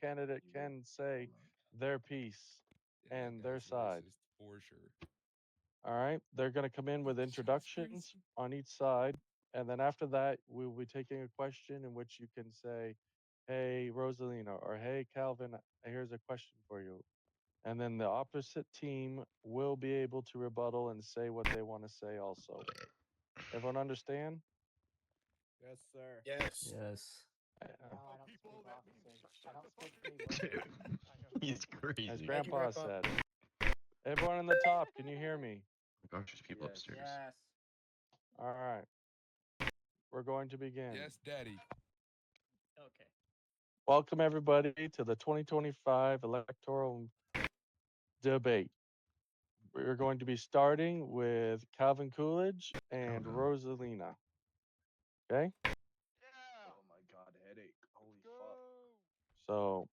candidate can say their piece Yeah, that and their guy's side. racist for sure. All right. They're going to come in with Sounds introductions crazy. on each side. And then after that, we'll be taking a question in which you can say, hey, Rosalina, or hey, Calvin, here's a question for you. And then the opposite team will be able to rebuttal and say what they want to say also. Everyone understand? Yes, sir. Yes. Yes. Uh, No, I don't speak officer. I don't speak any Dude, words. he's As crazy. Thank you, Grandpa Grandpa. said. Everyone in the top, can you hear me? Oh my gosh, there's people Yes. upstairs. Yes. All right. We're going to begin. Yes, Daddy. Okay. Welcome, everybody, to the 2025 electoral debate. We're going to be starting with Calvin Coolidge and no. Rosalina. Okay? Oh my God, headache. Holy fuck. So,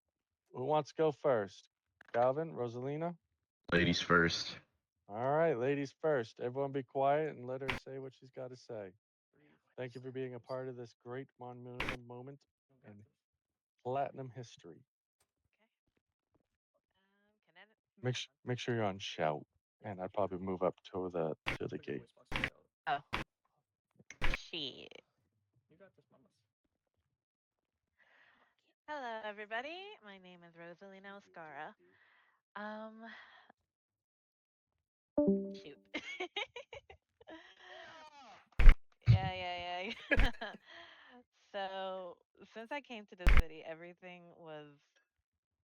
who wants to go first? Calvin, Rosalina? Ladies first. All right, ladies first. Everyone be quiet and let her say what she's got to say. Thank you for being a part of this great monumental moment in platinum history. Can I? Make sure you're on shout, and I'd probably move up to the gate. Oh, shit. You got this, mamas. Hello, everybody. My name is Rosalina Oscara. Um, shoot. Yeah. So, since I came to this city, everything was,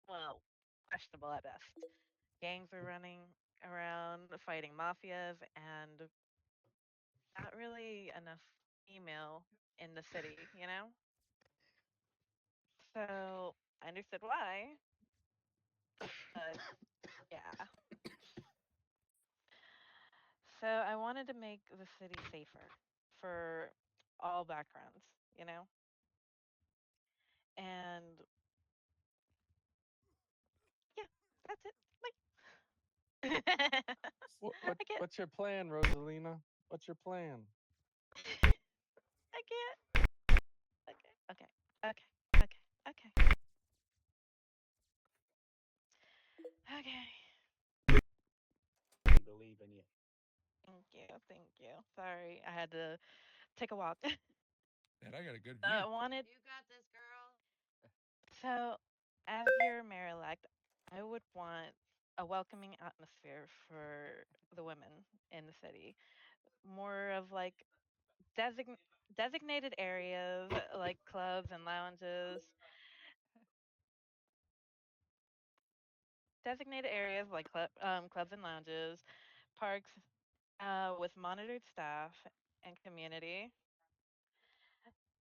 well, questionable at best. Gangs were running around fighting mafias, and not really enough female in the city. So, I understood why, but yeah. So I wanted to make the city safer for all backgrounds. And yeah, that's it. Like, I get, What's your plan, Rosalina? What's your plan? I get. Okay, okay, okay, okay, okay. We believe in you. Thank you. Sorry, I had to take a walk. Man, I got a good I view. wanted. You got this, girl. So, as your mayor elect, I would want a welcoming atmosphere for the women in the city. More of like design designated areas like clubs and lounges. Designated areas like clubs and lounges, parks with monitored staff and community.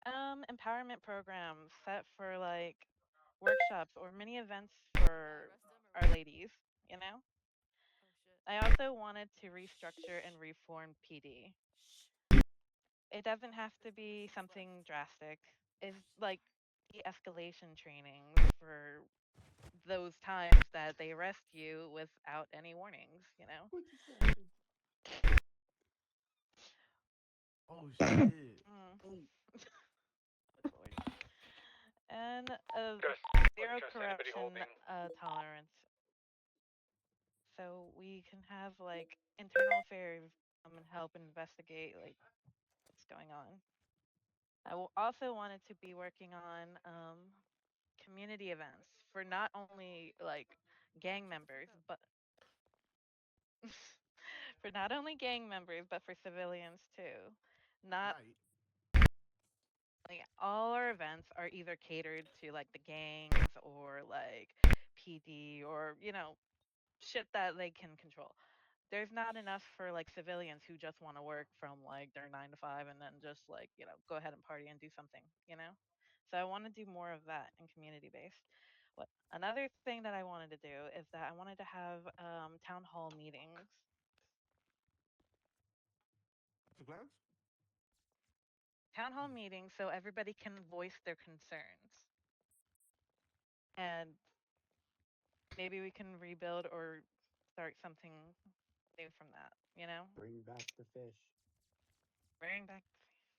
Empowerment programs set for like workshops or mini events for Arrest him or our what? ladies. You know. Oh shit. I also wanted to restructure and reform PD. Shh. It doesn't have to There's more be seats left. something drastic. It's Shh. like de-escalation trainings for those times that they arrest you without any warnings. What just happened? Oh shit. Mm. Oh. And zero corruption tolerance. So we can have like internal affairs come and help investigate like what's going on. Also wanted to be working on community events for not only like gang Shut the fuck members, up. but for not only gang members, but for civilians too. Not Right. like all our events are either catered to like the gangs or like PD or shit that they can control. There's not enough for like civilians who just want to work from like their 9 to 5 and then just like go ahead and party and do something. So I want to do more of that and community based. What another thing that I wanted to do is that I wanted to have town hall meetings. For glance? Town hall meetings so everybody can voice their concerns. And maybe we can rebuild or start something new from that. Bring back the fish. Bring back.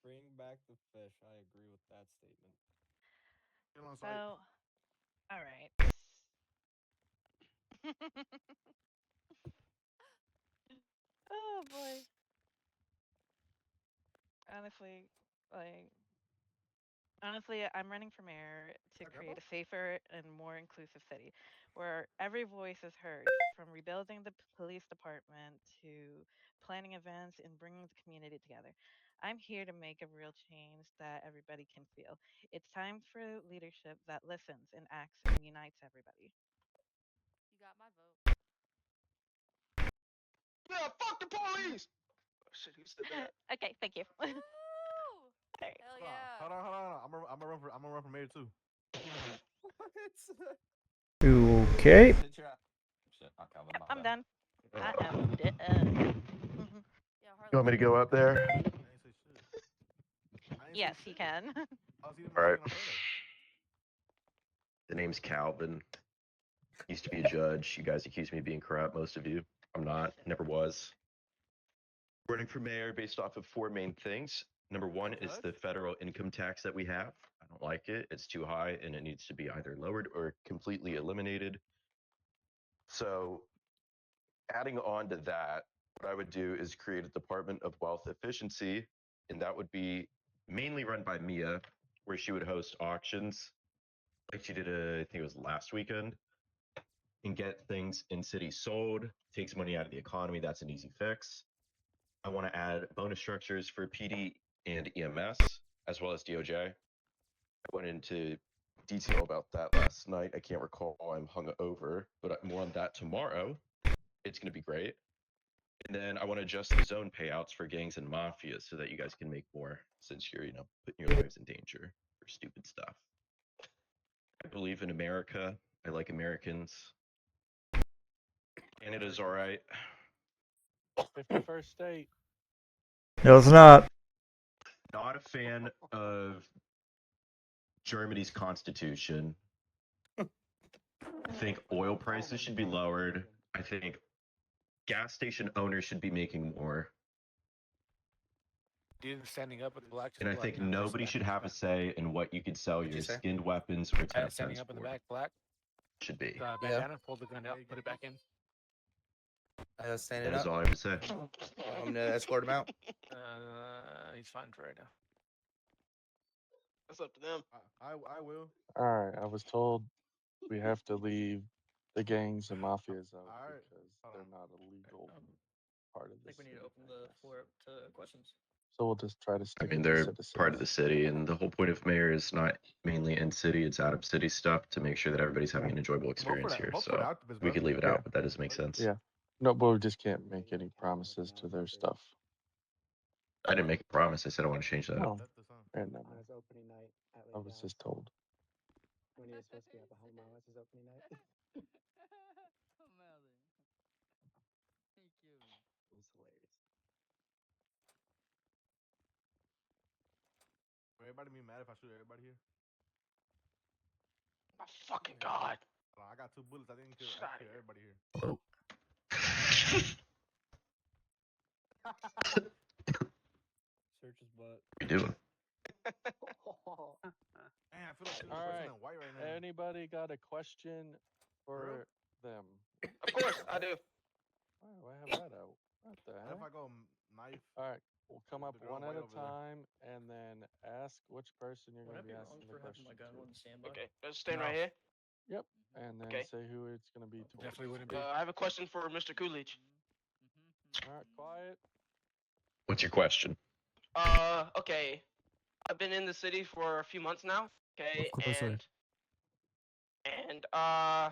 Bring back the fish. I agree with that statement. Still on site. So All right. Oh boy. Honestly, like I'm running for mayor to create a safer and more inclusive city where every voice is heard, from rebuilding the police department to planning events and bringing the community together. I'm here to make a real change that everybody can feel. It's time for leadership that listens and acts and unites everybody. You got my vote. Yeah, fuck the police! Oh, shit, who said that? Okay, thank you. Woo! Alright. Hell Hold on, yeah. hold on, hold on. I'm gonna run for mayor too. Okay. Shit, not Calvin, Yep, my I'm bad. done. I am done. Mhm. Yeah, Harley. You want me to go up there? I ain't say shit. I ain't say Yes, you shit. can. I was eating All my right. chicken Alfredo. The name's Calvin. Used to be a judge. You guys accuse me of being corrupt, most of you. I'm not. Never was. Running for mayor based off of four main things. Number one is Judge? the federal income tax that we have. I don't like it. It's too high and it needs to be either lowered or completely eliminated. So, adding on to that, what I would do is create a Department of Wealth Efficiency, and that would be mainly run by Mia, where she would host auctions like she did, I think it was last weekend, and get things in cities sold, takes money out of the economy. That's an easy fix. I want to add bonus structures for PD and EMS, as well as DOJ. I went into detail about that last night. I can't recall. I'm hungover, but more on that tomorrow. It's going to be great. And then I want to adjust the zone payouts for gangs and mafias so that you guys can make more, since you're, putting your lives in danger for stupid stuff. I believe in America. I like Americans. Canada's all right. 51st state. No, it's not. Not a fan of Germany's constitution. I think oil prices should be lowered. I think gas station owners should be making more. Standing up with the black. And I think nobody should have a say in what you could sell What'd you your say? skinned weapons or test Standing guns up in the for. back, black. Should be. Bandana, pull the gun out, put it back in. Standing That is up. all I have to say. I'm gonna escort him out. He's fine for right now. That's up to them. I will. Alright, I was told we have to leave the gangs and mafias out Alright. because Hold they're on. not a legal part of I this. think we need to open the floor up to questions. So we'll just try to I stick mean, with the they're citizens. part of the city, and the whole point of mayor is not mainly in city; it's out of city stuff to make sure that everybody's having an enjoyable experience here. Vote for the So activists, we bro. could leave it Yeah. out, but that doesn't make sense. Yeah. No, but we just can't make any promises to their stuff. I didn't make a promise. I said I want to change that. Oh, That's the song. and On his opening night at I Lady was Alice, just told. when he was supposed to be at Bahama as his opening night. Melly. Thank you. It was hilarious. Will everybody be mad if I shoot everybody here? My fucking god. Hold on, I got 2 bullets. I didn't kill, Shut I kill it. everybody here. Search his butt. What are you doing? Man, I feel like shooting the All person right. in white right now. Anybody got a question for them? Of course, I do. Why have that out? What the What if I heck? go knife? Alright, we'll come up the girl one at way a over there? time and then ask which person you're Would going I to be be wrong asking the for having question my gun to. on the standby? Okay, let's stand No. right here. And then Okay. say who it's going to be towards. Definitely wouldn't be. I have a question for Mr. Coolidge. Alright, quiet. What's your question? Okay. I've been in the city for a few months now. Okay, and I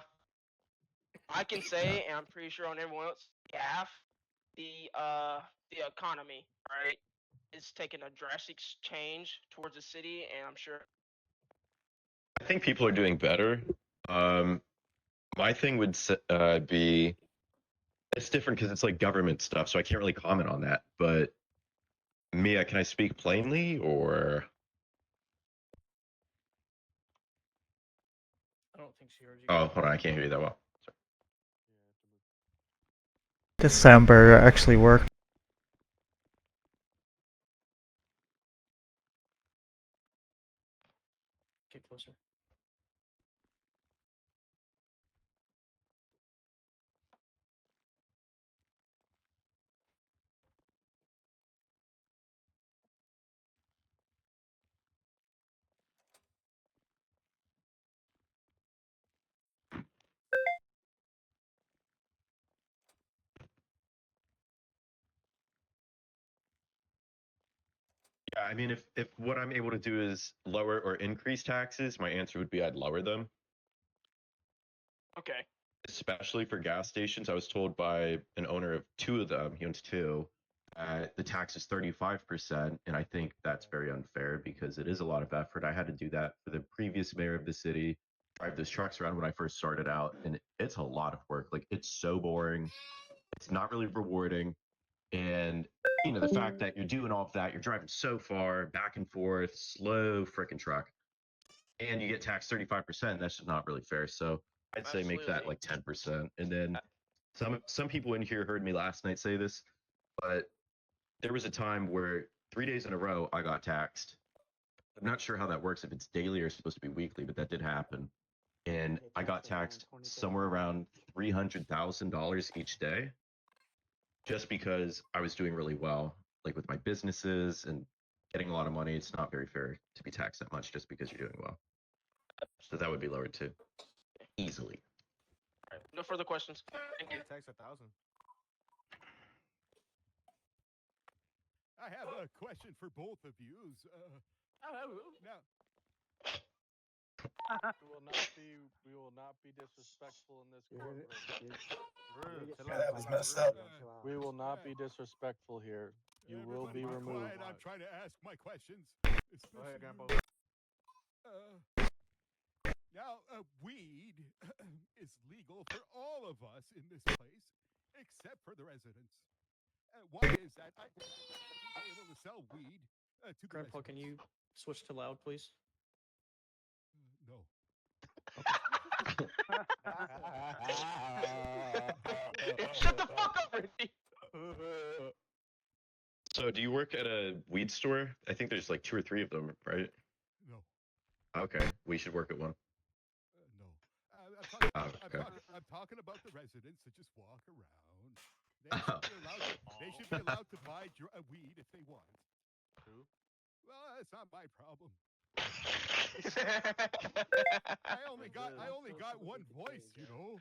can say, and I'm pretty sure on everyone else's behalf, the economy, right, is taking a drastic change towards the city, and I'm sure. I think people are doing better. My thing would be it's different because it's like government stuff, so I can't really comment on that. But Mia, can I speak plainly or? I don't think she heard you. Oh, hold on, I can't hear you that well. December actually worked. Get closer. Yeah, I mean, if what I'm able to do is lower or increase taxes, my answer would be I'd lower them. Okay. Especially for gas stations. I was told by an owner of 2 of them, he owns 2, the tax is 35%, and I think that's very unfair because it is a lot of effort. I had to do that for the previous mayor of the city, drive those trucks around when I first started out, and it's a lot of work. Like, it's so boring. It's not really rewarding. And the fact that you're doing all of that, you're driving so far, back and forth, slow freaking truck, and you get taxed 35%, that's just not really fair. So I'd say make that Absolutely. like 10%. And then some people in here heard me last night say this, but there was a time where 3 days in a row I got taxed. I'm not sure how that works, if it's daily or supposed to be weekly, but that did happen. And I got taxed somewhere around $300,000 each day, just because I was doing really well, like with my businesses and getting a lot of money. It's not very fair to be taxed that much just because you're doing well. So that would be lowered too, easily. All right. No further questions. Thank you. Tax 1,000. I have a question for both of you. Now, We will not be disrespectful in this courtroom. That was messed up. We will not be disrespectful here. You will be everyone removed. quiet, I'm trying to ask my questions. Go ahead, Grandpa. Now, weed is legal for all of us in this place, except for the residents. Why is that? I able to sell weed to the Grandpa, can you residents. switch to loud, please? No. Shut the fuck up, Ricky. So do you work at a weed store? I think there's like 2 or 3 of them, right? No. Okay, we should work at one. No. I'm talking about the residents that just walk around. They should be allowed to buy weed if they want. True. Well, that's not my problem. I only got one voice, you know.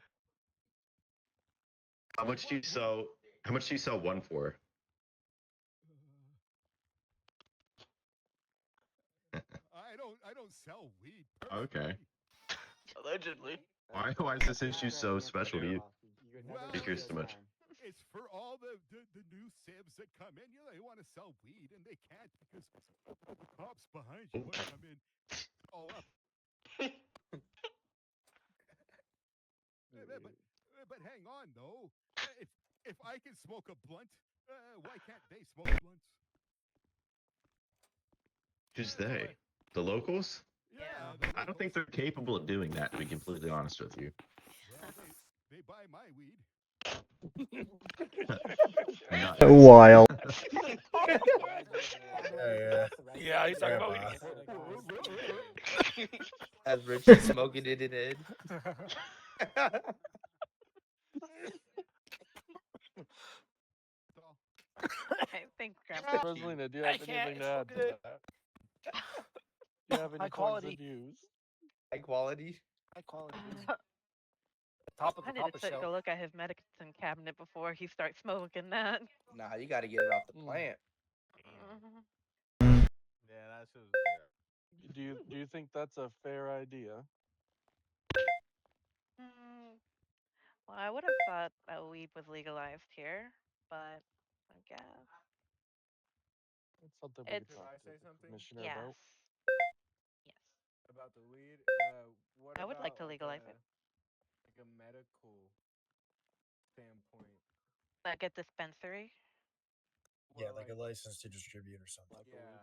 How much do you sell? How much do you sell one for? I don't sell weed. Okay. Allegedly. Why is this issue so special to you? I'm curious too much. It's for all the new sibs that come in. They want to sell weed and they can't because the cops behind you want to come in all up. But hang on though. If I can smoke a blunt, why can't they smoke blunts? Who's they? The locals? Yeah. I don't think they're capable of doing that, to be completely honest with you. Well, they buy my weed. Nice. Wild. Yeah, he's talking about As Richard smoking it in it. I think Grandpa. Rosalina, do you have anything to add to that? Do you have any High points quality. of views? High quality. high quality. Top of I the need top to of take a shelf. look at his medicine cabinet before he starts smoking that. Nah, you gotta get it off the plant. Yeah, that's just fair. Do you think that's a fair idea? Well, I would have thought that weed was legalized here, but I guess. That's something we It's- could Can talk I to say the something? commissioner Yes. about. Yes. About the weed. What I would like to about, legalize it. Like a medical standpoint. Like a dispensary. Yeah, like a license to distribute or something. Like yeah.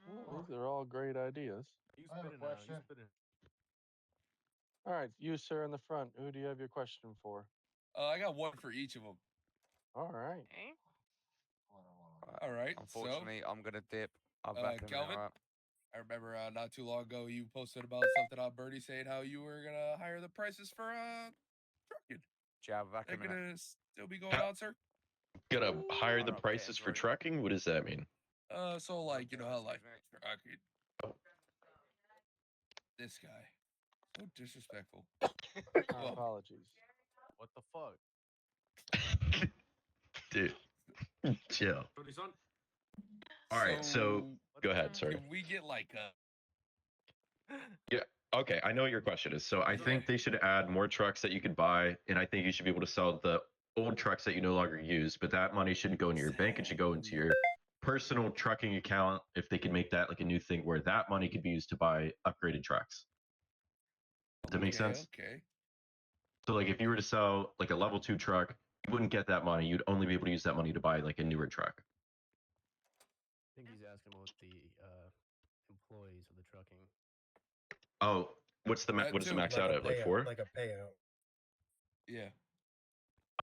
These are all great ideas. You spit it out. You spit it. All right, you sir in the front. Who do you have your question for? I got one for each of them. All right. Okay. All right. Unfortunately, I'm gonna dip. I'm so, back in a minute, Calvin, alright? I remember not too long ago you posted about something on Birdie saying how you were gonna hire the prices for trucking. Jab, back in They're a minute. gonna still be going on, sir. Gonna hire the Alright, prices for enjoy. trucking? What does that mean? So like you know how like Excuse trucking. This guy, so disrespectful. My Well, apologies. What the fuck? Dude, chill. All right, so go ahead. Sorry. Can we get like a? Yeah. Okay, I know what your question is. So I think they should add more trucks that you could buy, and I think you should be able to sell the old trucks that you no longer use. But that money shouldn't go into your bank; it should go into your personal trucking account. If they could make that like a new thing where that money could be used to buy upgraded trucks. Does that make sense? Okay. So like if you were to sell like a level 2 truck, you wouldn't get that money. You'd only be able to use that money to buy like a newer truck. I think he's asking about the employees of the trucking. Oh, what is the too. max out at? Like 4? Like a payout. Yeah.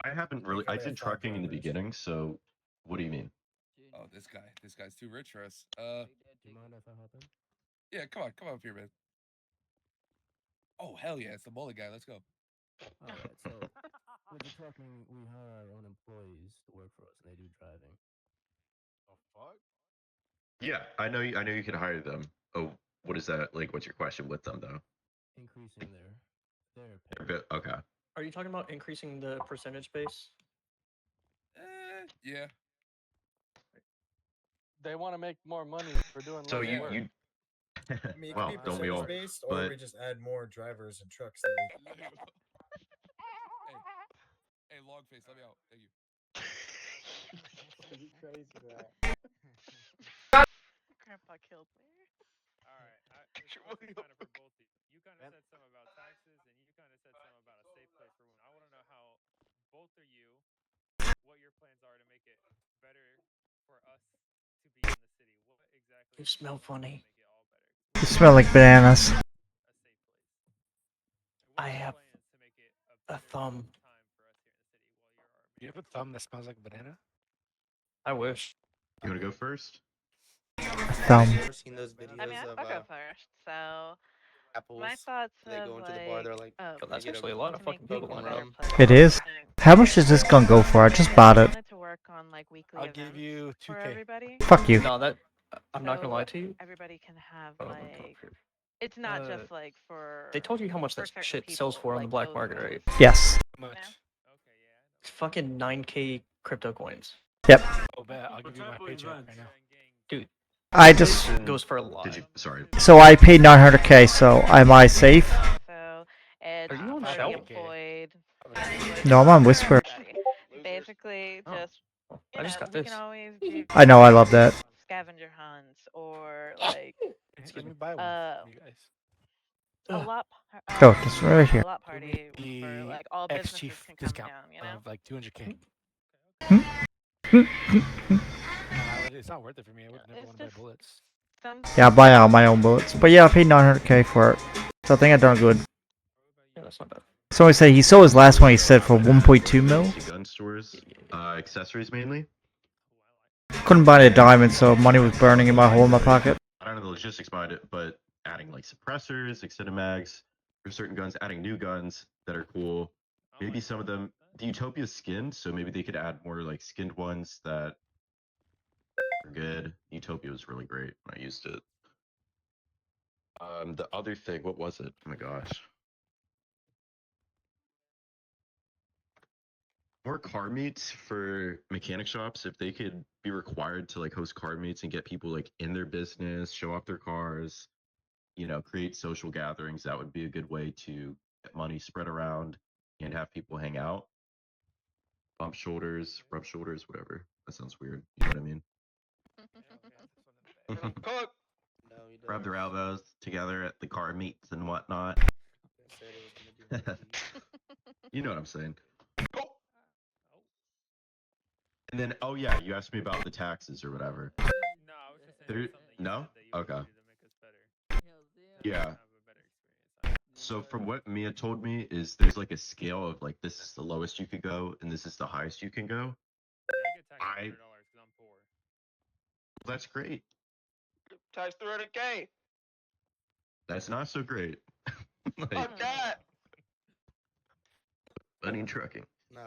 I haven't really. I did trucking in the beginning, so what do you mean? Oh, this guy's too rich for us. Do you mind if I hop in? Yeah, come on up here, man. Oh hell yeah, it's the mullet guy. Let's go. Alright, so with the trucking, we hire our own employees to work for us, and they do driving. The fuck? Yeah, I know. I know you can hire them. Oh, what is that? Like, what's your question with them though? Increasing their pay. Okay. Are you talking about increasing the percentage base? Yeah. They want to make more money for doing So less you work. you. I mean, it Well, could be don't we all? percentage-based, or But we just add more drivers and trucks that we Hey, Logface, let me out. Thank you. Grandpa killed me. Alright, this question kind of for both of you. You kind of said something about taxes, and you kind of said something about a safe place for women. I want to know how both of you, what your plans are to make it better for us to be in the city. What exactly? You smell funny. Make it all better. You smell like bananas. A safe place. I have Plans to make it a thumb. time for us here in the city while you're our You have a thumb that smells like a banana? I wish. you want to go first? Thumb. You ever seen those videos I mean, of I'll go first. So, apples? my thoughts They of go into like, the bar, they're like, oh, Yo, that's get a- actually a lot of to make fucking people people a better rum. place. It is. How much is this gun go for? I just bought it. I wanted to work on like weekly I'll events give you for 2K. everybody. Fuck you. No, that I'm not gonna So lie to you. Everybody can have Oh, like, it's not Uh, just like for. They told you how much for that certain shit sells people, for on the like black those market, rules. right? Yes. How much? Okay, yeah. It's fucking 9K crypto coins. Yep. Oh, bet. I'll give you my paycheck right now. Dude, I just. it goes for a lot. Did you? Sorry. So I paid 900K. So am I safe? So it's Are you on for the Shout? employed. No, I'm on Whisper. Basically, Oh. just I just got we this. can always do I know. I love that. scavenger hunts or like Let me buy one. uh, for you guys. a lot. Oh, this right here. A lot Give me party for the like all X businesses Chief can come discount down. You know. of like 200K. It's not worth it for me. I would never It's want to buy just- bullets. Yeah, I buy all my own bullets. But yeah, I paid 900K for it. So I think I done good. Yeah, that's not bad. Somebody said he sold his last one. He said for 1.2 mil. Gun stores, accessories mainly. Couldn't buy a diamond, so money was burning in my hole in my pocket. I don't know the logistics behind it, but adding like suppressors, extended mags for certain guns, adding new guns that are cool. Maybe some of them, the Utopia skinned, so maybe they could add more like skinned ones that are good. Utopia was really great when I used it. The other thing, what was it? Oh my gosh. More car meets for mechanic shops. If they could be required to like host car meets and get people like in their business, show off their cars, you know, create social gatherings, that would be a good way to get money spread around and have people hang out. Bump shoulders, rub shoulders, whatever. That sounds weird. You know what I mean? Cook. No, you don't. Rub their elbows together at the car meets and whatnot. Said it was gonna do You know what I'm saying. And then, oh yeah, you asked me about the taxes or whatever. No, I was just saying There, something you no? said that you would Okay. do to make us better. Yeah. Have a better experience. So from what Mia told me is there's like a scale of like this is the lowest you could go and this is the highest you can go. Yeah, I get taxed $100 because I'm poor. That's great. Tax 300K. That's not so great. Like, Fuck that. money in trucking. Nah.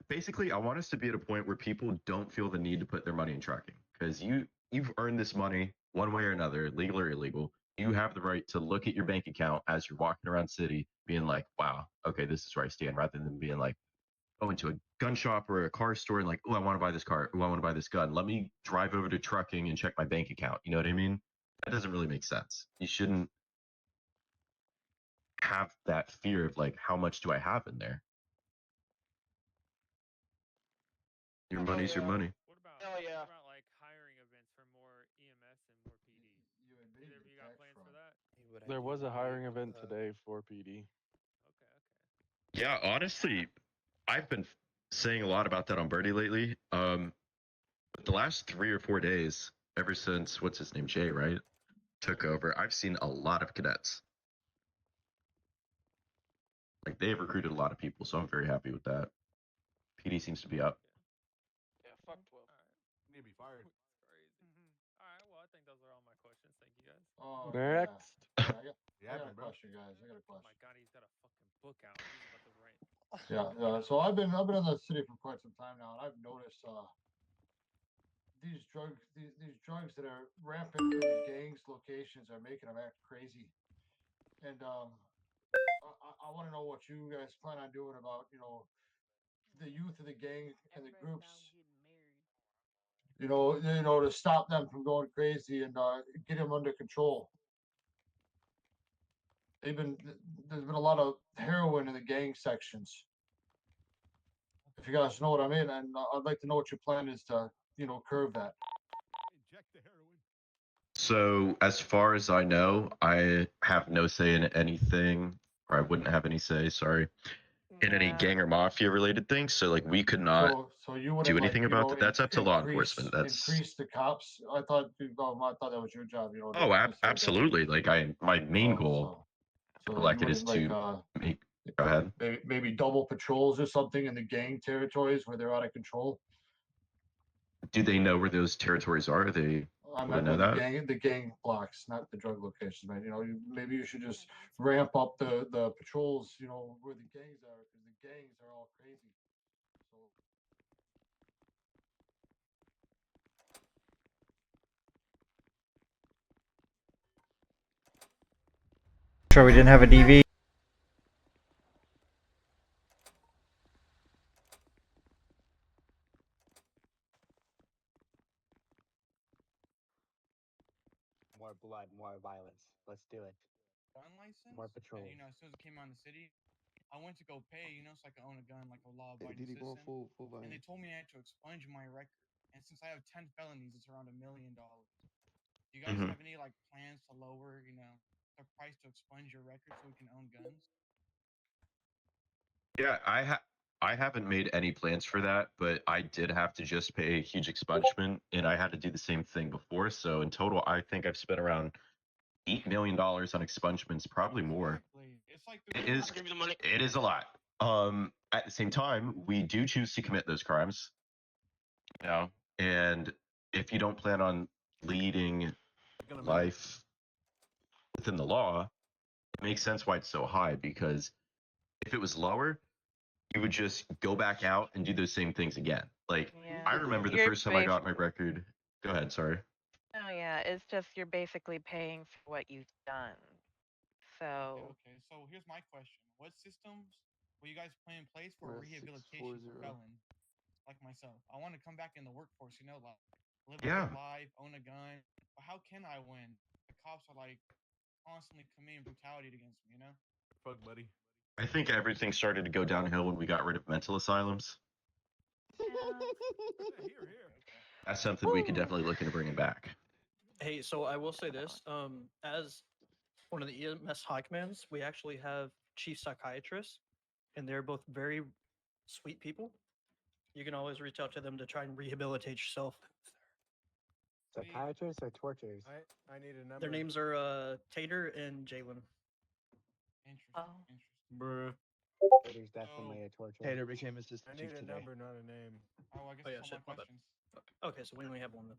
Basically, I want us to be at a point where people don't feel the need to put their money in trucking because you've earned this money one way or another, legal or illegal. You have the right to look at your bank account as you're walking around city, being like, "Wow, okay, this is where I stand," rather than being like, go into a gun shop or a car store and like, oh, I want to buy this car. Oh, I want to buy this gun. Let me drive over to trucking and check my bank account. You know what I mean? That doesn't really make sense. You shouldn't have that fear of like, how much do I have in there? Your money's your money. Hell yeah. What about like hiring events for more EMS and more PD? Either of you got plans for that? There was a hiring event today for PD. Yeah, honestly, I've been saying a lot about that on Birdie lately. But the last 3 or 4 days, ever since what's his name, Jay, right, took over, I've seen a lot of cadets. Like they've recruited a lot of people, so I'm very happy with that. PD seems to be up. Yeah, fuck 12. Need to be fired. Crazy. All right. Well, I think those are all my questions. Thank you guys. Next. Yeah, I got a question, guys. I got a Oh question. my god, he's got a fucking book out. He's about to write. Yeah, so I've been in the city for quite some time now, and I've noticed these drugs that are rampant in the gangs locations are making them act crazy. And I want to know what you guys plan on doing about the youth of the gang and the groups. To stop them from going crazy and get them under control. There's been a lot of heroin in the gang sections. If you guys know what I mean, and I'd like to know what your plan is to, curb that. Inject the heroin. So, as far as I know, I have no say in anything, or I wouldn't have any say, sorry, in any gang or mafia related things. So, like, we could not So you wouldn't do anything about that. That's up to law enforcement. That's increase the cops. I thought that was your job. oh, absolutely. Like, my main goal So elected is to make. Go ahead. maybe double patrols or something in the gang territories where they're out of control. Do they know where those territories are? They I would meant know by that. the gang blocks, not the drug locations, man. Maybe you should just ramp up the patrols, where the gangs are, because the gangs are all crazy. So Sure, we didn't have a DV. More blood, more violence. Let's do it. Gun license? More patrols. And, as soon as it came out in the city, I went to go pay, so I could own a gun like a law-abiding Did he go citizen. full And they volume? told me I had to expunge my record. And since I have 10 felonies, it's around $1 million. Do you guys Mhm. have any plans to lower, the price to expunge your record so we can own guns? Yeah, I haven't made any plans for that, but I did have to just pay a huge expungement, and I had to do the same thing before. So in total, I think I've spent around $8 million on expungements, probably more. Exactly. It's like It is I'll give you the money. it is a lot. At the same time, we do choose to commit those crimes. And if you don't plan on leading life within the law, it makes sense why it's so high, because if it was lower, you would just go back out and do those same things again. Like, Yeah. I remember the You're first time I got my record. Go ahead, sorry. Oh yeah, it's just you're basically paying for what you've done. So Okay. So here's my question: what systems will you guys put in place for We're at rehabilitation for 640. felons like myself? I want to come back in the workforce, live a Yeah. good life, own a gun. But how can I win? The cops are constantly committing brutality against me. fuck, buddy. I think everything started to go downhill when we got rid of mental asylums. That's something we could definitely look into bringing back. Hey, so I will say this: as one of the EMS high commands, we actually have chief psychiatrists, and they're both very sweet people. You can always reach out to them to try and rehabilitate yourself. Psychiatrists or torturers? I need a number. Their names are Tater and Jalen. Interesting. Bruh. There's definitely a torturer. Tater became I assistant need chief a today. number, not a name. Oh, I guess Oh, yeah, that's shit, all my my bad. questions. Okay, so we only have one then.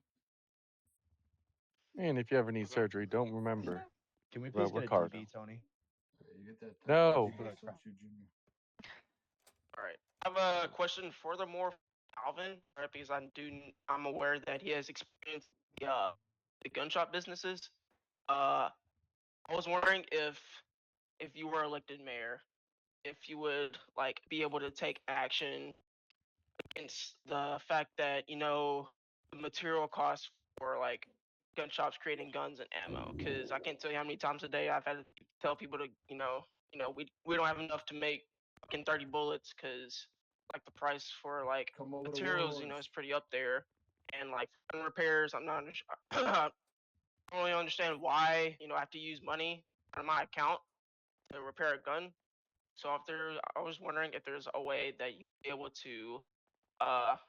And if you ever need surgery, don't remember. Can we Well, please get Ricardo. a DV, Tony? You get that? No. All right. I have a question furthermore for Alvin, right? Because I'm aware that he has experience the gun shop businesses. I was wondering if you were elected mayor, if you would like be able to take action against the fact that the material costs for like gun shops creating guns and ammo. Because I can't tell you how many times a day I've had to tell people to we don't have enough to make fucking 30 bullets because like the price for like materials is pretty up there, and like gun repairs I'm not I don't really understand why I have to use money out of my account to repair a gun. So I was wondering if there's a way that you'd be able to help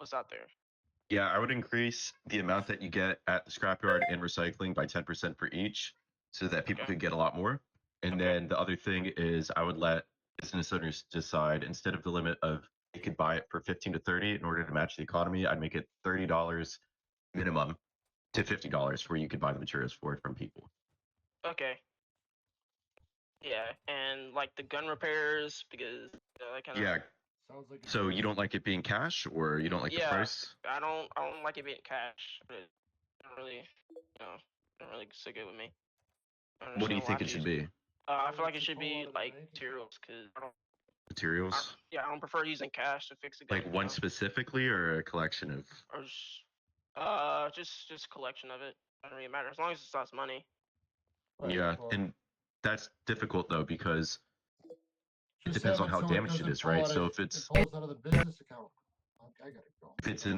us out there. Yeah, I would increase the amount that you get at the scrapyard and recycling by 10% for each, so that people could get a lot more. And then the other thing is, I would let business owners decide, instead of the limit of they could buy it for 15 to 30 in order to match the economy, I'd make it $30 minimum to $50 where you could buy the materials for it from people. Okay. Yeah, and like the gun repairs because that kind of Yeah. So you don't like it being cash, or you don't like the price? I don't like it being cash. But it don't really don't really sit good with me. I don't What do you understand why I think have it to should use- be? I feel like it should be like materials because Materials? I don't prefer using cash to fix a gun. Like one specifically, or a collection of? Or just collection of it. Doesn't really matter as long as it costs money. Yeah, and that's difficult though, because it depends on how damaged it is, right? So if it's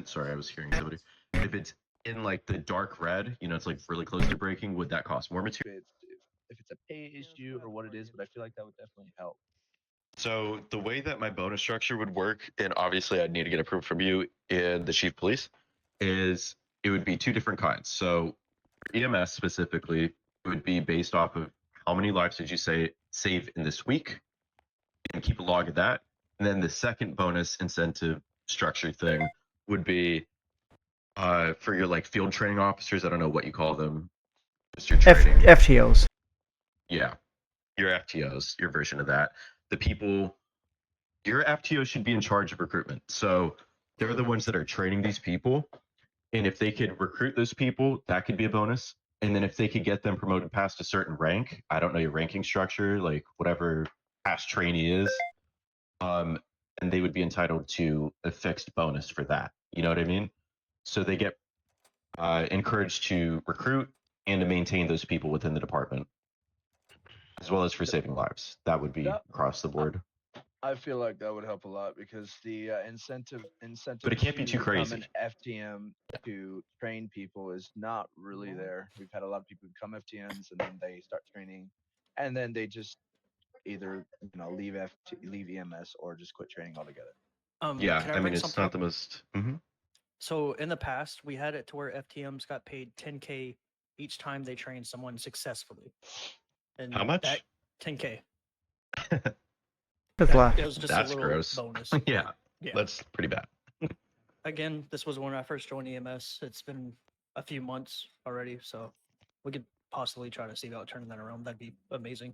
sorry, I was hearing somebody. If it's in like the dark red, it's like really close to breaking, would that cost more material? If it's a pay issue or what it is, but I feel like that would definitely help. So the way that my bonus structure would work, and obviously I'd need to get approved from you and the chief of police, is it would be two different kinds. So for EMS specifically, it would be based off of how many lives did you save in this week, and keep a log of that. And then the second bonus incentive structure thing would be for your like field training officers. I don't know what you call them. Just your training. FTOs. Yeah, your FTOs, your version of that. The people, your FTO should be in charge of recruitment. So they're the ones that are training these people. And if they could recruit those people, that could be a bonus. And then if they could get them promoted past a certain rank, I don't know your ranking structure, like whatever past trainee is, and they would be entitled to a fixed bonus for that. You know what I mean? So they get encouraged to recruit and to maintain those people within the department, as well as for saving lives. That would be across the board. I feel like that would help a lot because the incentive But it can't be to too become crazy. an FTM to train people is not really there. We've had a lot of people become FTMs and then they start training, and then they just either leave EMS or just quit training altogether. Yeah, can I I mean, bring it's something not up? the most. So in the past, we had it to where FTMs got paid 10K each time they trained someone successfully. And How much? That 10K. Good luck. It was just That's a little gross. bonus. Yeah, Yeah. that's pretty bad. Again, this was when I first joined EMS. It's been a few months already, so we could possibly try to see about turning that around. That'd be amazing.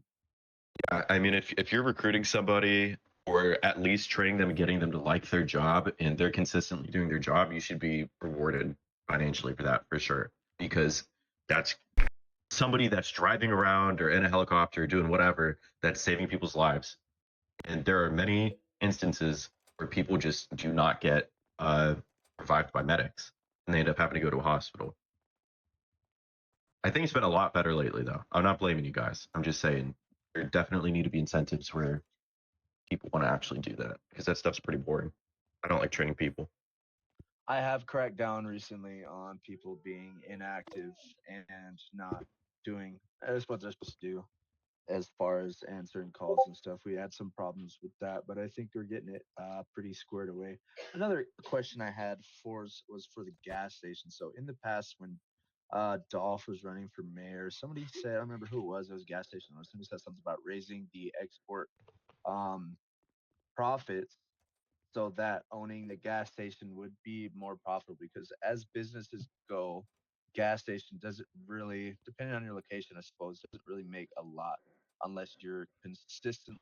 I mean, if you're recruiting somebody, or at least training them and getting them to like their job, and they're consistently doing their job, you should be rewarded financially for that, for sure. Because that's somebody that's driving around or in a helicopter doing whatever, that's saving people's lives. And there are many instances where people just do not get revived by medics, and they end up having to go to a hospital. I think it's been a lot better lately, though. I'm not blaming you guys. I'm just saying there definitely need to be incentives where people want to actually do that, because that stuff's pretty boring. I don't like training people. I have cracked down recently on people being inactive and not doing as what they're supposed to do as far as answering calls and stuff. We had some problems with that, but I think we're getting it pretty squared away. Another question I had was for the gas station. So in the past, when Dolph was running for mayor, somebody said, I don't remember who it was a gas station owner, somebody said something about raising the export profits so that owning the gas station would be more profitable, because as businesses go, gas station doesn't really, depending on your location, I suppose, doesn't really make a lot unless you're consistent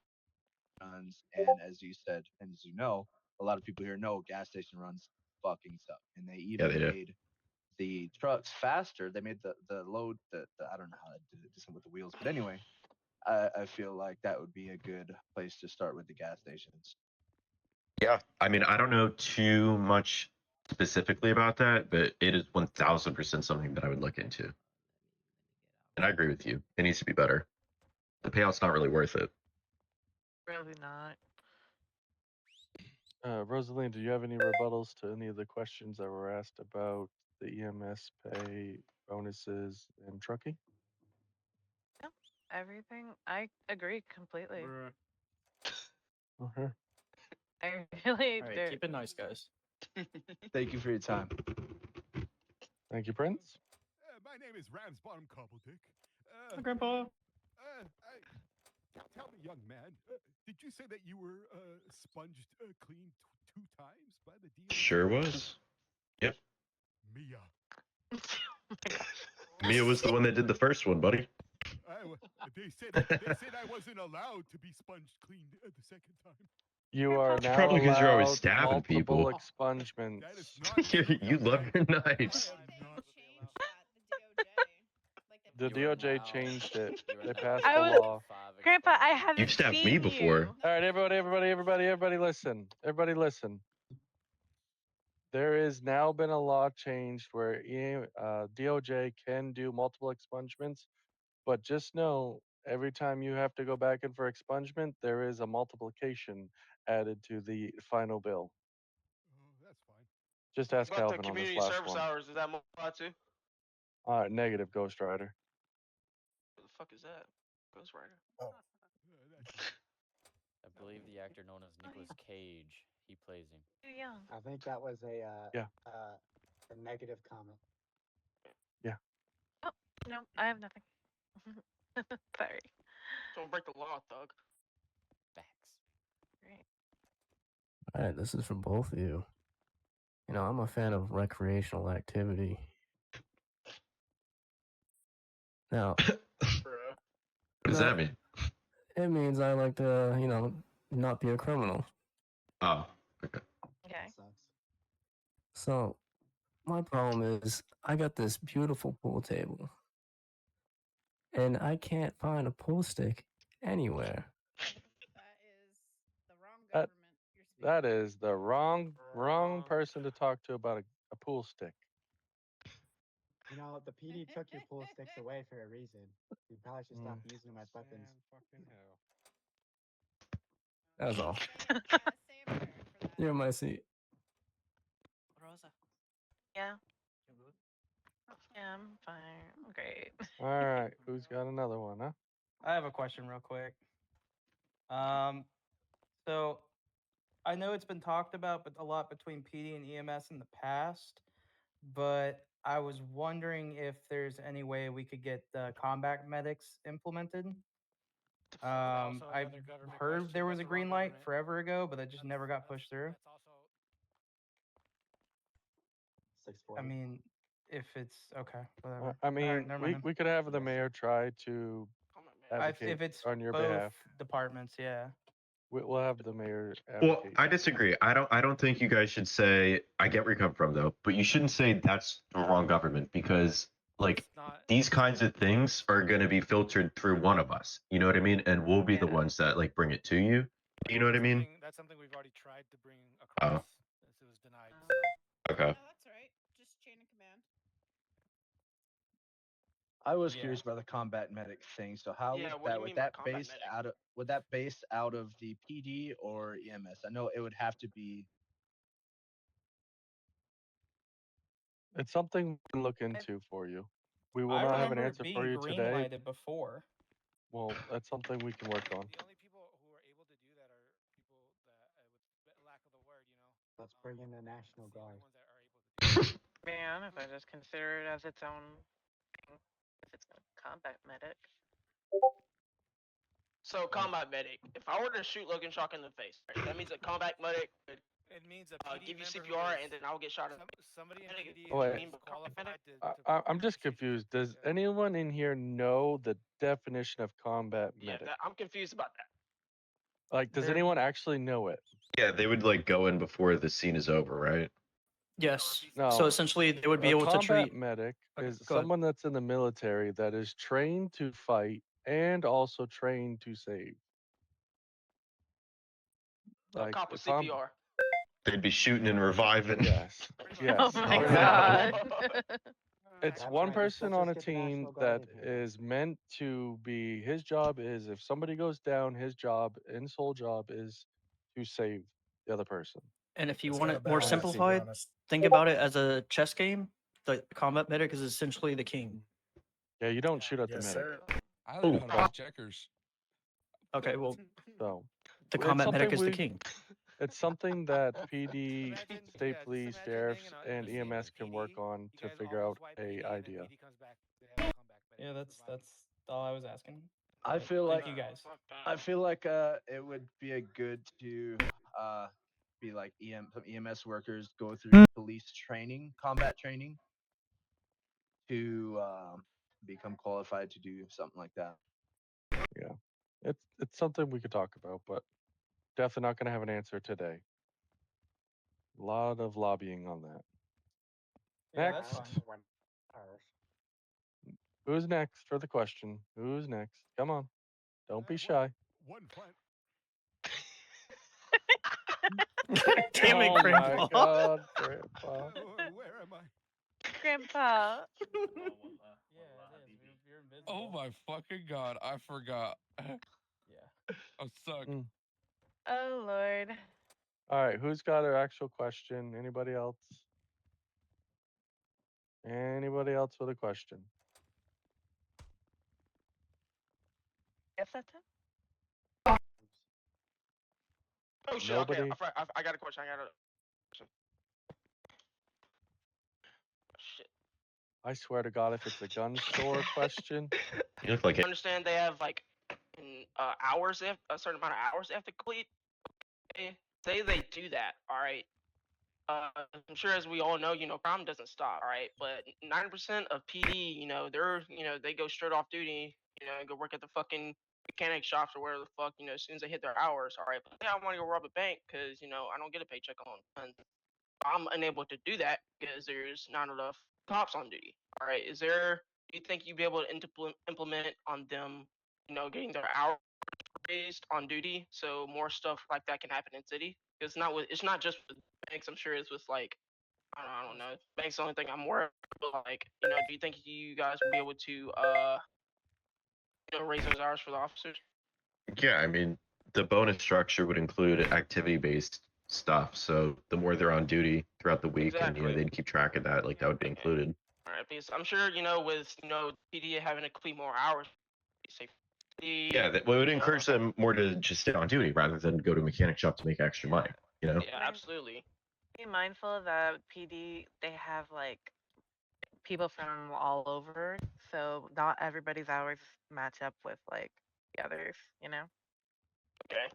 runs. And as you said, and as you know, a lot of people here know gas station runs fucking suck. And they even they do. made the trucks faster. They made the load, I don't know how to do something with the wheels, but anyway, I feel like that would be a good place to start with the gas stations. Yeah, I mean, I don't know too much specifically about that, but it is 1000% something that I would look into. And I agree with you. It needs to be better. The payout's not really worth it. Really not. Rosaline, do you have any rebuttals to any of the questions that were asked about the EMS pay, bonuses, and trucking? Everything. I agree completely. Okay. I really All right, do. keep it nice, guys. Thank you for your time. Thank you, Prince. My name is Ramsbottom Cobbledick. Hi, Grandpa. Tell me, young man, did you say that you were sponged clean 2 times by the DOJ? Sure was. Yep. Mia. Mia was the one that did the first one, buddy. They said I wasn't allowed to be sponged clean the second time. You are now Probably because you're always allowed stabbing multiple people. expungements. You love your knives. The DOJ changed it. They passed I the was- law. Grandpa, I haven't You've stabbed seen me before. you. All right, everybody listen. Everybody listen. There has now been a law changed where DOJ can do multiple expungements, but just know every time you have to go back in for expungement, there is a multiplication added to the final bill. Oh, that's fine. Just ask What about the Calvin on this community last service one. hours? Is that modified too? Negative, Ghost Rider. What the fuck is that? Ghost Rider. I believe the actor known as Nicolas Cage. He plays him. Too young. I think that was a Yeah. a negative comment. Oh no, I have nothing. Sorry. Don't break the law, thug. Facts. Great. All right, this is for both of you. You know, I'm a fan of recreational activity. Now, Bro. What does that mean? it means I like to, you know, not be a criminal. Oh, okay. Okay. Sucks. So, my problem is I got this beautiful pool table, and I can't find a pool stick anywhere. That is the wrong person to talk to about a pool stick. You know, the PD took your pool sticks away for a reason. You probably should stop using them as weapons. That's all. You're in my seat. Rosa. Yeah. Yeah, I'm fine. I'm great. All right, who's got another one, huh? I have a question real quick. So I know it's been talked about but a lot between PD and EMS in the past, but I was wondering if there's any way we could get the combat medics implemented. I've heard there was a green light forever ago, but that just never got pushed through. I mean, if it's okay, whatever. I All right, mean, never mind then. we could have the mayor try to advocate If it's on your both behalf. departments, yeah. We'll have the mayor Well, advocate. I disagree. I don't think you guys should say. I get where you come from, though, but you shouldn't say that's the wrong government because, like, these kinds of things are going to be filtered through one of us. You know what I mean? And we'll be the ones that like bring it to you. You know what I mean? That's something we've already tried to bring Oh. across. It was denied. So. Okay. That's all right. Just chain of command. I was Yeah. curious about the combat medic thing. So how Yeah, would what do that you would mean by that combat base medic? out of would that base out of the PD or EMS? I know it would have to be. It's something we can look into for you. We will I not have an remember it answer being for you green today. lighted before. Well, that's something we can work on. The only people who are able to do that are people that, with lack of the word, you know. Let's bring in the National Guard. To be honest, I just consider it as its own thing. If it's a combat medic. So combat medic. If I were to shoot Logan Shock in the face, right, that means a combat medic would It means a give you member who CPR is- and then I'll get shot in the somebody in medic. PD Oh, What do wait. you mean by combat medic? I'm just confused. Does anyone in here know the definition of combat Yeah, medic? I'm confused about that. Like, does There- anyone actually know it? Yeah, they would like go in before the scene is over, right? Yes. No. So essentially, they would be A able to combat treat. medic Okay, is go ahead. someone that's in the military that is trained to fight and also trained to save. A cop with if I'm- CPR. They'd be shooting and reviving. Yes. Yes. Oh my pretty much. god. It's That's one right, person let's on a just get the team National Guard that in here. is meant to be, his job is, if somebody goes down, his job and sole job is to save the other person. And if you It's want got a it more balance, to be simplified, honest. think about it as a chess game. The combat medic is essentially the king. Yeah, you don't shoot at the Yes, medic. sir. I don't know how to play checkers. Okay, well, So the it's combat medic something is the we- king. It's something that PD, Imagine- state yeah, police, just imagine sheriffs, being and in a scene EMS with can PD, work on you to guys figure out almost wipe a PD, and then idea. PD comes back, they have a comeback, but Yeah, it's that's all I was asking. I But feel thank like you guys. I feel like it would be a good to be like some EMS workers go through police training, combat training, to become qualified to do something like that. Yeah, it's something we could talk about, but definitely not going to have an answer today. A lot of lobbying on that. Yeah, Next. that's fine. Who's next for the question? Who's next? Come on. Don't be shy. One fun. Damn it, Oh Grandpa. my God, Grandpa. Where am I? Grandpa. Oh my fucking god, I forgot. Yeah. I suck. Oh Lord. All right, who's got an actual question? Anybody else? Anybody else with a question? Yes, that's him. Oh shit! Nobody? Okay, I got a question. I got a question. Shit. I swear to God, if it's a gun store question, You look like I it. understand they have like hours. They have a certain amount of hours they have to complete. Okay, say they do that. All right. I'm sure, as we all know, crime doesn't stop. All right, but 90% of PD, they go straight off duty. And go work at the fucking mechanic shops or wherever the fuck. As soon as they hit their hours. All right, but I want to go rob a bank because I don't get a paycheck on. And I'm unable to do that because there's not enough cops on duty. All right, do you think you'd be able to implement on them, getting their hours raised on duty so more stuff like that can happen in city? It's not just with banks. I'm sure it's with like I don't know. Banks the only thing I'm worried about. Like, do you think you guys will be able to raise those hours for the officers? Yeah, I mean, the bonus structure would include activity-based stuff. So the more they're on duty throughout the week, and Exactly. they'd keep track of that, like that would be included. All right, because I'm sure with PD having to complete more hours, safety. Yeah, that we would encourage them more to just stay on duty rather than go to a mechanic shop to make extra money. You know? Yeah, absolutely. Be mindful that PD they have like people from all over, so not everybody's hours match up with like the others. Okay.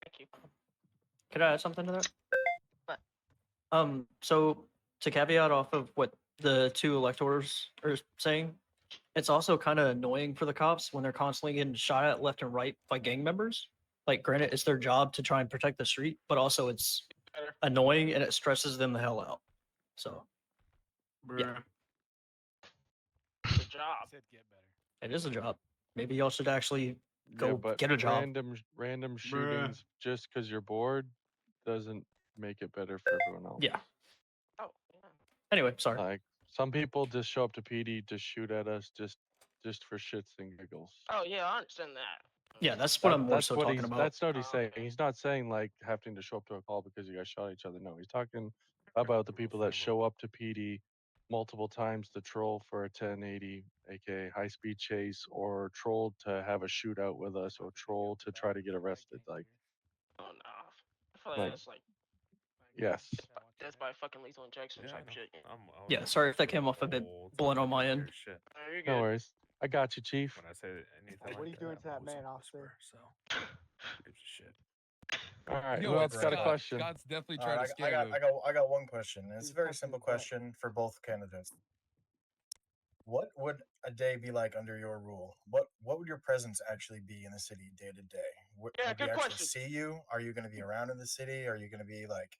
Thank you. Could I add something to that? What? So to caveat off of what the two electors are saying, it's also kind of annoying for the cops when they're constantly getting shot at left and right by gang members. Like, granted, it's their job to try and protect the street, but also it's annoying and it stresses them the hell out. So, yeah, Good job. it is a job. Maybe y'all should actually yeah, go but get a job. random shootings just because you're bored doesn't make it better for everyone else. Yeah. Oh, yeah. Anyway, sorry. Like some people just show up to PD to shoot at us just for shits and giggles. Oh yeah, I understand that. Yeah, that's what I'm more so talking he's, about. That's what he's saying. He's not saying like having to show up to a call because you guys shot each other. No, he's talking about the people that show up to PD multiple times to troll for a 1080, aka high speed chase, or troll to have a shootout with us, or troll to try to get arrested. Like, Oh no. I feel like Like- that's like yes. that's by fucking lethal injection type shit. Yeah, sorry if that came off a bit blunt on my end. Oh, you're No good. worries. I got you, Chief. When I say anything What are you doing to that man, officer? So, gives a shit. All right. Yo, Who else it's got a Scott. question? Scott's definitely All trying right, to scam you. I got one question. and It's a very simple question for both candidates. What would a day be like under your rule? What would your presence actually be in the city day to day? Yeah, Would we good actually question. see you? Are you going to be around in the city? Are you going to be like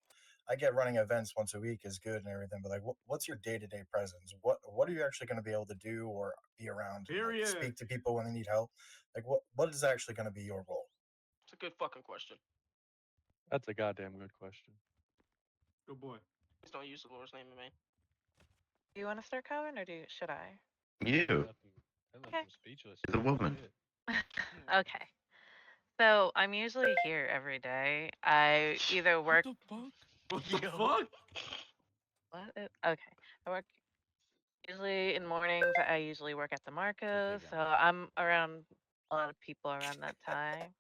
I get running events once a week is good and everything, but like, what's your day-to-day presence? What are you actually going to be able to do or be around? Like, speak to people when they need help. Like, what is actually going to be your role? It's a good fucking question. That's a goddamn good question. Good boy. Please don't use the Lord's name in vain. Do you want to start, Calvin, or should I? You, Okay. the woman. Okay. So I'm usually here every day. I either work. What the fuck? Okay. I work usually in mornings. I usually work at the Marcos, so I'm around a lot of people around that time.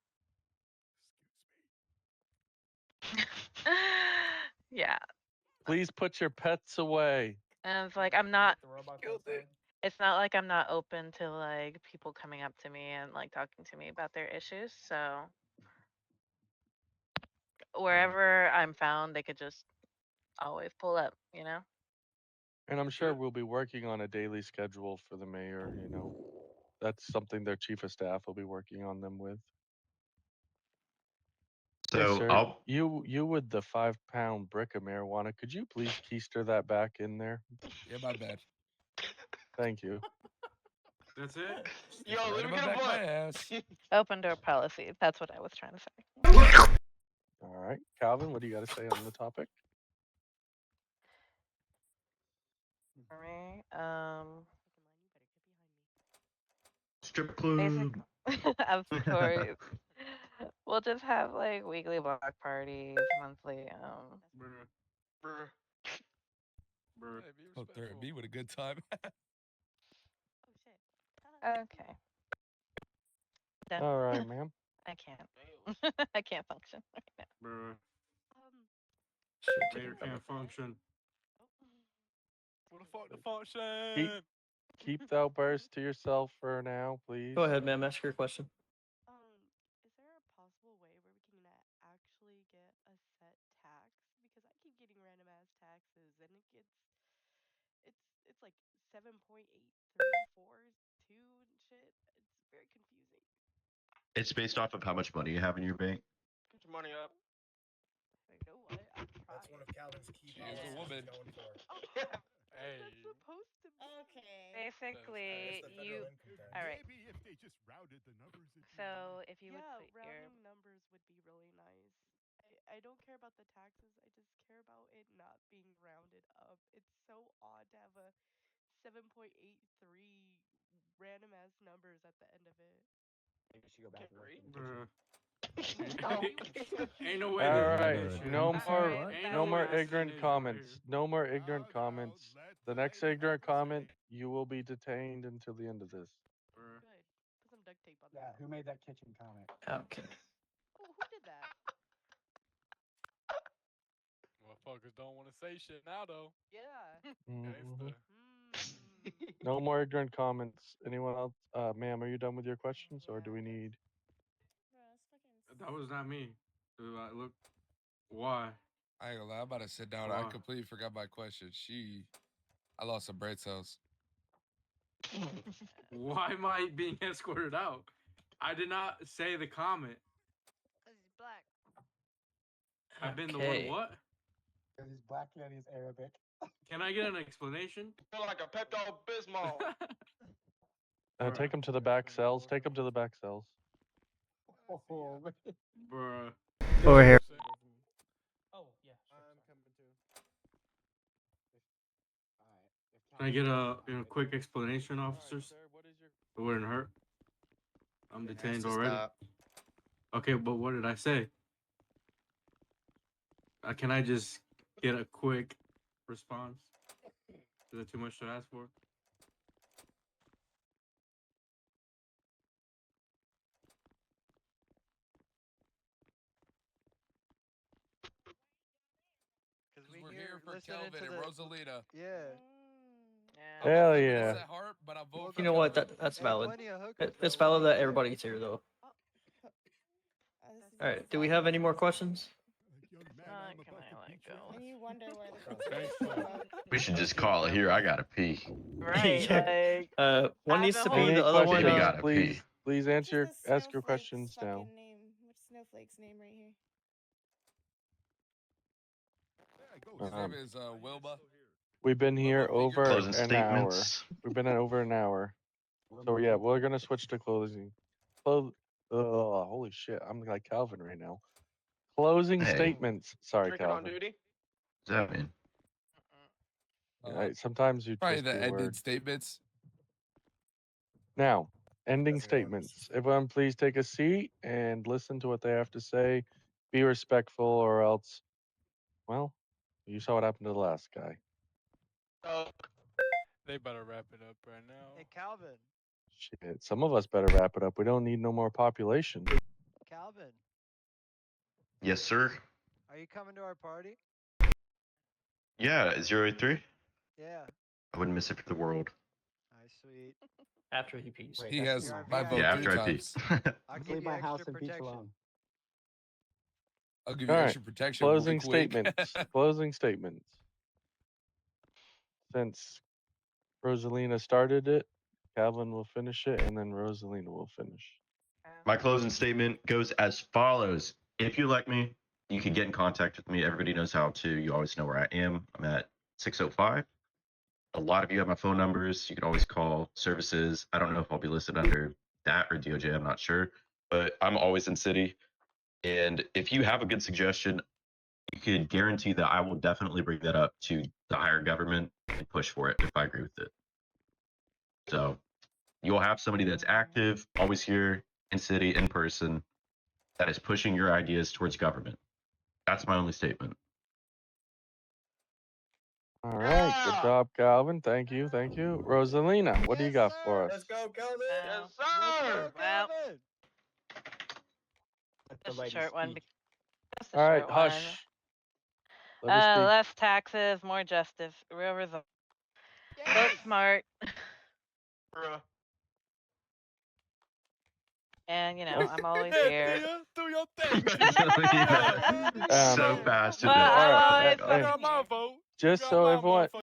Yeah, Please put your pets away. and it's like I'm not. It's not like I'm not open to like people coming up to me and like talking to me about their issues. So wherever I'm found, they could just always pull up. You know. And I'm sure we'll be working on a daily schedule for the mayor, you know. That's something their chief of staff will be working on them with. Hey, So sir, I'll you with the 5-pound brick of marijuana, could you please keister that back in there? Yeah, my bad. Thank you. That's it? Yo, Right let in me my get a back of my blunt. ass. Open door policy. That's what I was trying to say. All right, Calvin, what do you got to say on the topic? For me, strip club. basic of stories. We'll just have like weekly block parties, monthly. Bruh. Oh, threaten me with a good time. Okay. Done. All right, ma'am. I can't. I can't function right now. Bruh. Mayor can't function. What the fuck the function? Keep the outburst to yourself for now, please. Go ahead, ma'am. Ask your question. Is there a possible way where we can actually get a set tax? Because I keep getting random ass taxes, and it's like 7.8342 and shit. It's very confusing. It's based off of how much money you have in your bank. Get your money up. You know what? That's one of Calvin's key She is a woman. going for. Hey. That's supposed to be. Okay. Basically, It's the you. federal income tax. All right. Maybe if they just rounded the numbers. it'd be So nice. if you would Yeah, put your. rounding numbers would be really nice. I don't care about the taxes. I just care about it not being rounded up. It's so odd to have a 7.83 random ass numbers at the end of it. Maybe you should go back and work in the Bruh. kitchen. Ain't no way All that right, shit. no more, Ain't no more way ignorant explanation comments. right No more ignorant Now, comments. let The the next lady ignorant have her comment, say. you will be detained until the end of this. Bruh. Good. Put some duct tape on Yeah, that. who made that kitchen comment? Okay. Oh, who did that? Motherfuckers don't want to say shit now though. Yeah. Mhm. Mm. No more ignorant comments. Anyone else? Ma'am, are you done with your questions, or do we need? That was not me. Like, look, why? I ain't gonna lie, I'm about to sit down. Why? I completely forgot my question. I lost some brain cells. Why am I being escorted out? I did not say the comment. Cause he's black. I've been the Okay. one what? Because he's black and he's Arabic. Can I get an explanation? Feel like a Pepto Bismol. Take them to the back cells. Take them to the back cells. Oh, man. Bruh. Over here. Oh, yeah. I'm coming too. Alright. Can I get a quick explanation, officers? It wouldn't hurt. I'm detained already. Okay, but what did I say? Can I just get a quick response? Is that too much to ask for? Because we're here for Kelvin and Rosalina. Yeah. Hell yeah. At heart, but I vote You know what? That's valid. It's valid that everybody's here, though. All right. Do we have any more questions? Can I like go? And you wonder where We should just call it here. I gotta pee. Right. Yeah. Like. One I've needs been to holding pee. The other one. Baby questions, gotta please, pee. please ask your questions now. Name? What's Snowflake's name right here? His name is Wilma. We've been here over Closing an hour. statements. We've been at over an hour. So yeah, we're gonna switch to closing. Holy shit! I'm like Calvin right now. Closing Hey. statements. Sorry, Drinking on Calvin. duty. What's that mean? Sometimes you Probably twist the your ended words. statements. Now, ending statements. Everyone, please take a seat and listen to what they have to say. Be respectful, or else, well, you saw what happened to the last guy. They better wrap it up right now. Hey, Calvin. Shit, some of us better wrap it up. We don't need no more population. Calvin, Yes, sir. are you coming to our party? Yeah, 083. Yeah. I wouldn't miss it for the world. Nice, sweet. After he pees. He has You're our my VIP. vote Yeah, 3 after I pee. times. I'll give Leave you my extra house and beach protection. alone. I'll give you All right. extra protection. Closing wink, wink. statements. Closing statements. Since Rosalina started it, Calvin will finish it, and then Rosalina will finish. My closing statement goes as follows. If you like me, you can get in contact with me. Everybody knows how to. You always know where I am. I'm at 605. A lot of you have my phone numbers. You can always call services. I don't know if I'll be listed under that or DOJ. I'm not sure. But I'm always in city. And if you have a good suggestion, you could guarantee that I will definitely bring that up to the higher government and push for it if I agree with it. So you'll have somebody that's active, always here in city, in person, that is pushing your ideas towards government. That's my only statement. All right. Good job, Calvin. Thank you. Thank you. Rosalina, what do you got for us? Let's go, Calvin. Yes, sir. Well, Let the just a lady short one. speak. Just a All right, short one. hush. Let her speak. Less taxes, more justice. Real result. Vote smart. Bruh. And I'm always here. Do your thing. So fast. Well, I'm always Hey, got my vote. just got so my everyone,